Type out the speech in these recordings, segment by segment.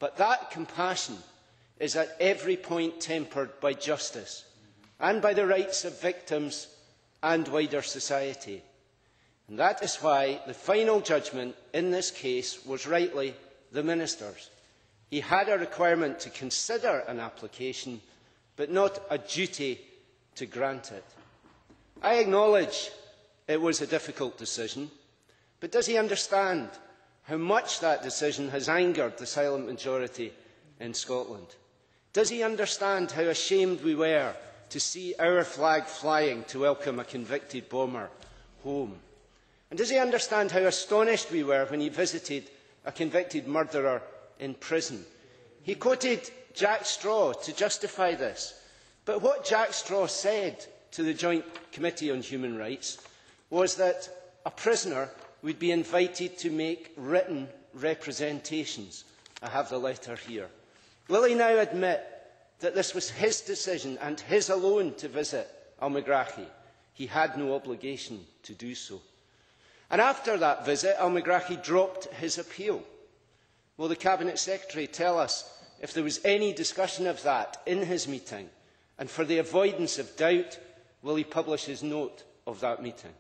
But that compassion is at every point tempered by justice and by the rights of victims and wider society. And that is why the final judgment in this case was rightly the Minister's. He had a requirement to consider an application, but not a duty to grant it. I acknowledge it was a difficult decision, but does he understand how much that decision has angered the silent majority in Scotland? Does he understand how ashamed we were to see our flag flying to welcome a convicted bomber home? And does he understand how astonished we were when he visited a convicted murderer in prison? He quoted Jack Straw to justify this, but what Jack Straw said to the Joint Committee on Human Rights was that a prisoner would be invited to make written representations. I have the letter here. Will he now admit that this was his decision and his alone to visit Almagrahi? He had no obligation to do so. And after that visit, Almagrahi dropped his appeal. Will the Cabinet Secretary tell us if there was any discussion of that in his meeting? And for the avoidance of doubt, will he publish his note of that meeting?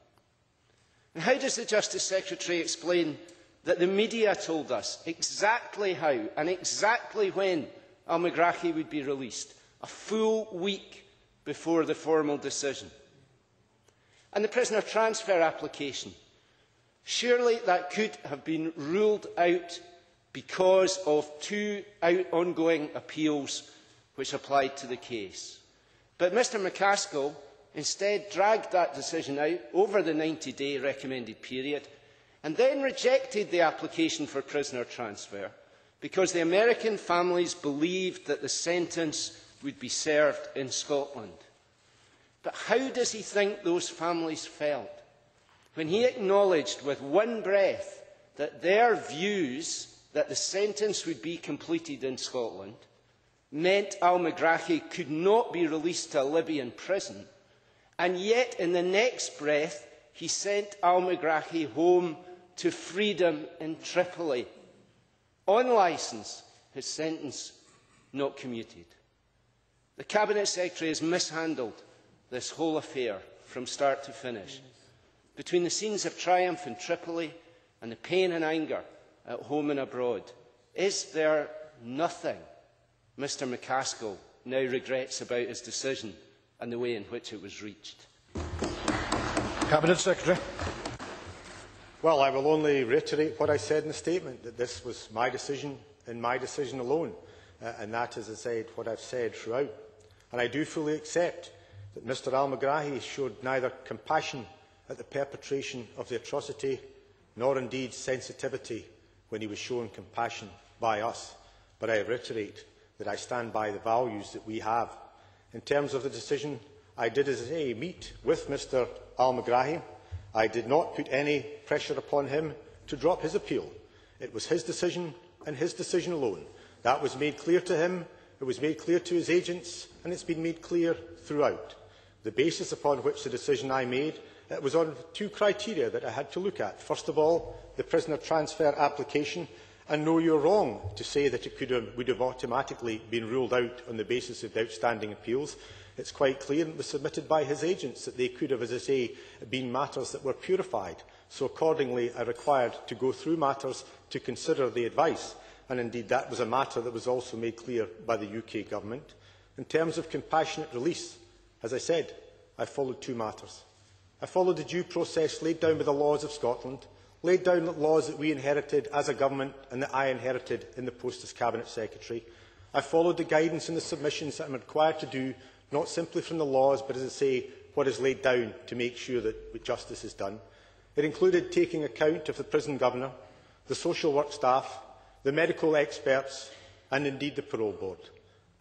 And how does the Justice Secretary explain that the media told us exactly how and exactly when Almagrahi would be released, a full week before the formal decision? And the prisoner transfer application, surely that could have been ruled out because of two ongoing appeals which applied to the case. But Mr McCaskill instead dragged that decision out over the 90-day recommended period and then rejected the application for prisoner transfer because the American families believed that the sentence would be served in Scotland. But how does he think those families felt when he acknowledged with one breath that their views that the sentence would be completed in Scotland meant Almagrahi could not be released to a Libyan prison, and yet in the next breath he sent Almagrahi home to freedom in Tripoli, on licence, his sentence not commuted? The Cabinet Secretary has mishandled this whole affair from start to finish. Between the scenes of triumph in Tripoli and the pain and anger at home and abroad, is there nothing Mr McCaskill now regrets about his decision and the way in which it was reached? Cabinet Secretary. Well, I will only reiterate what I said in the statement, that this was my decision and my decision alone. And that is, as I said, what I have said throughout. And I do fully accept that Mr Almagrahi showed neither compassion at the perpetration of the atrocity, nor indeed sensitivity when he was shown compassion by us. But I reiterate that I stand by the values that we have. In terms of the decision, I did, as I say, meet with Mr Almagrahi. I did not put any pressure upon him to drop his appeal. It was his decision and his decision alone. That was made clear to him, it was made clear to his agents, and it has been made clear throughout. The basis upon which the decision I made was on two criteria that I had to look at. First of all, the prisoner transfer application. And no, you are wrong to say that it would have automatically been ruled out on the basis of the outstanding appeals. It is quite clear, and it was submitted by his agents, that they could have, as I say, been matters that were purified. So accordingly, I required to go through matters to consider the advice. And indeed, that was a matter that was also made clear by the UK Government. In terms of compassionate release, as I said, I followed two matters. I followed the due process laid down by the laws of Scotland, laid down the laws that we inherited as a government and that I inherited in the post as Cabinet Secretary. I followed the guidance and the submissions that I am required to do, not simply from the laws, but, as I say, what is laid down to make sure that justice is done. It included taking account of the prison governor, the social work staff, the medical experts and indeed the parole board.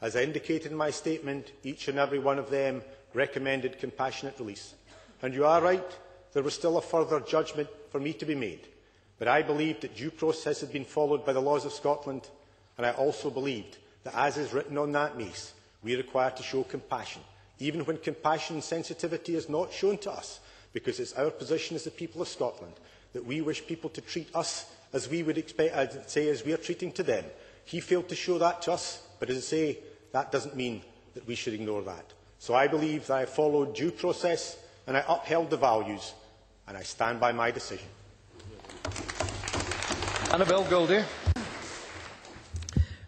As I indicated in my statement, each and every one of them recommended compassionate release. And you are right, there was still a further judgment for me to be made. But I believed that due process had been followed by the laws of Scotland, and I also believed that, as is written on that mace, we are required to show compassion, even when compassion and sensitivity is not shown to us, because it is our position as the people of Scotland that we wish people to treat us as we would expect, as we are treating to them, He failed to show that to us, but as I say, that doesn't mean that we should ignore that. So I believe that I followed due process and I upheld the values, and I stand by my decision. Annabel Goldie.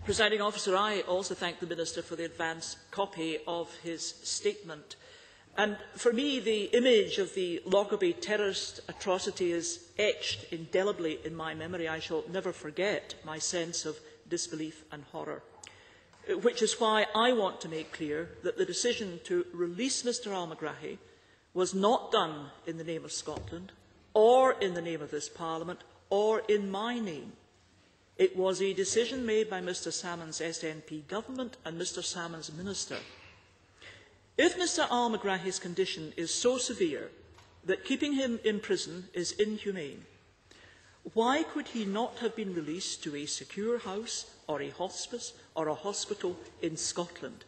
Presiding Officer, I also thank the Minister for the advance copy of his statement. And for me, the image of the Lockerbie terrorist atrocity is etched indelibly in my memory. I shall never forget my sense of disbelief and horror, which is why I want to make clear that the decision to release Mr Al-Megrahi was not done in the name of Scotland, or in the name of this Parliament, or in my name. It was a decision made by Mr Salmond's SNP government and Mr Salmond's minister. If Mr Al-Megrahi's condition is so severe that keeping him in prison is inhumane, why could he not have been released to a secure house or a hospice or a hospital in Scotland?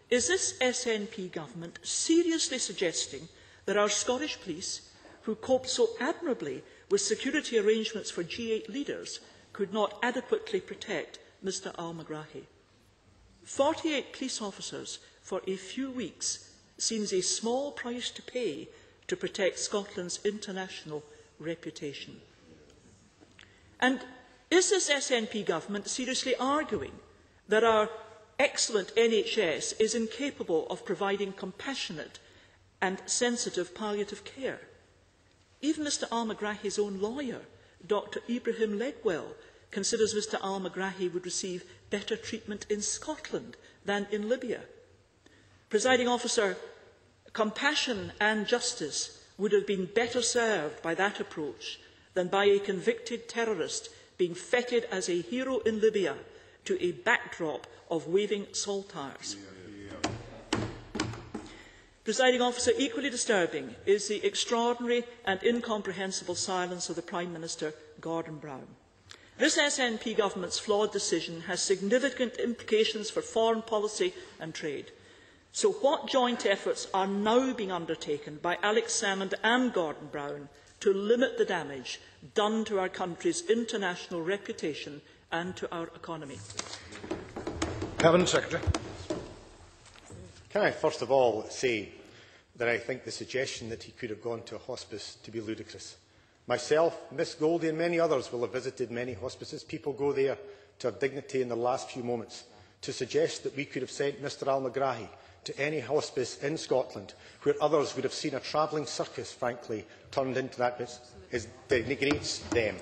Is this SNP government seriously suggesting that our Scottish police, who cope so admirably with security arrangements for G8 leaders, could not adequately protect Mr Al-Megrahi? 48 police officers for a few weeks seems a small price to pay to protect Scotland's international reputation. And is this SNP government seriously arguing that our excellent NHS is incapable of providing compassionate and sensitive palliative care? Even Mr Al-Megrahi's own lawyer, Dr Ibrahim Legwell, considers Mr Al-Megrahi would receive better treatment in Scotland than in Libya. Presiding Officer, compassion and justice would have been better served by that approach than by a convicted terrorist being feted as a hero in Libya to a backdrop of waving saltires. Presiding Officer, equally disturbing is the extraordinary and incomprehensible silence of the Prime Minister, Gordon Brown. This SNP government's flawed decision has significant implications for foreign policy and trade. So what joint efforts are now being undertaken by Alex Salmond and Gordon Brown to limit the damage done to our country's international reputation and to our economy? Cabinet Secretary. Can I first of all say that I think the suggestion that he could have gone to a hospice to be ludicrous. Myself, Miss Goldie and many others will have visited many hospices. People go there to have dignity in their last few moments. To suggest that we could have sent Mr Al-Megrahi to any hospice in Scotland where others would have seen a travelling circus, frankly, turned into that denigrates them.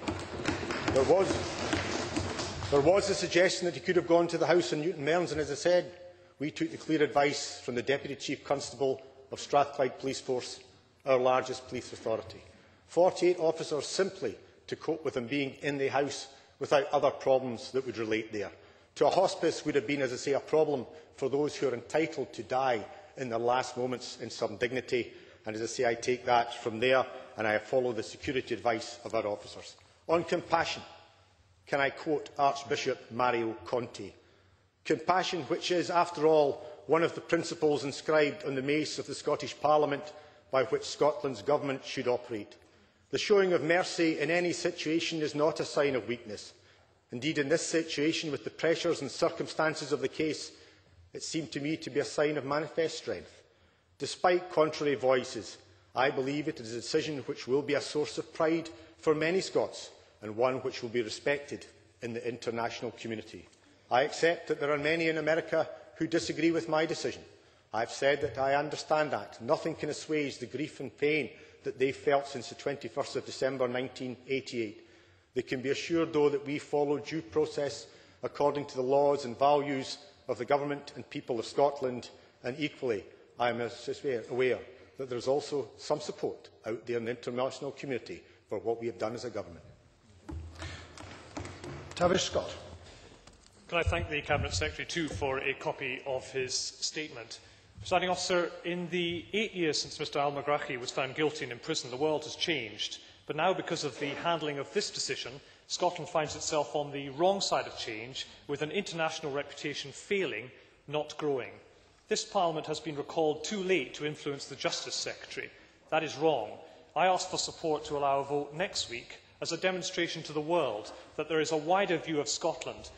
There was a suggestion that he could have gone to the house in Newton Mearns, and as I said, we took the clear advice from the Deputy Chief Constable of Strathclyde Police Force, our largest police authority. 48 officers simply to cope with him being in the house without other problems that would relate there. To a hospice would have been, as I say, a problem for those who are entitled to die in their last moments in some dignity. And as I say, I take that from there and I follow the security advice of our officers. On compassion, can I quote Archbishop Mario Conti? Compassion, which is, after all, one of the principles inscribed on the mace of the Scottish Parliament by which Scotland's government should operate. The showing of mercy in any situation is not a sign of weakness. Indeed, in this situation, with the pressures and circumstances of the case, it seemed to me to be a sign of manifest strength. Despite contrary voices, I believe it is a decision which will be a source of pride for many Scots and one which will be respected in the international community. I accept that there are many in America who disagree with my decision. I have said that I understand that. Nothing can assuage the grief and pain that they felt since the 21st of December 1988. They can be assured, though, that we follow due process according to the laws and values of the Government and people of Scotland, and equally I am aware that there is also some support out there in the international community for what we have done as a government. Tavish Scott. Can I thank the Cabinet Secretary too for a copy of his statement? Presiding Officer, in the 8 years since Mr Al-Megrahi was found guilty and in prison, the world has changed. But now, because of the handling of this decision, Scotland finds itself on the wrong side of change, with an international reputation failing, not growing. This Parliament has been recalled too late to influence the Justice Secretary. That is wrong. I ask for support to allow a vote next week as a demonstration to the world that there is a wider view of Scotland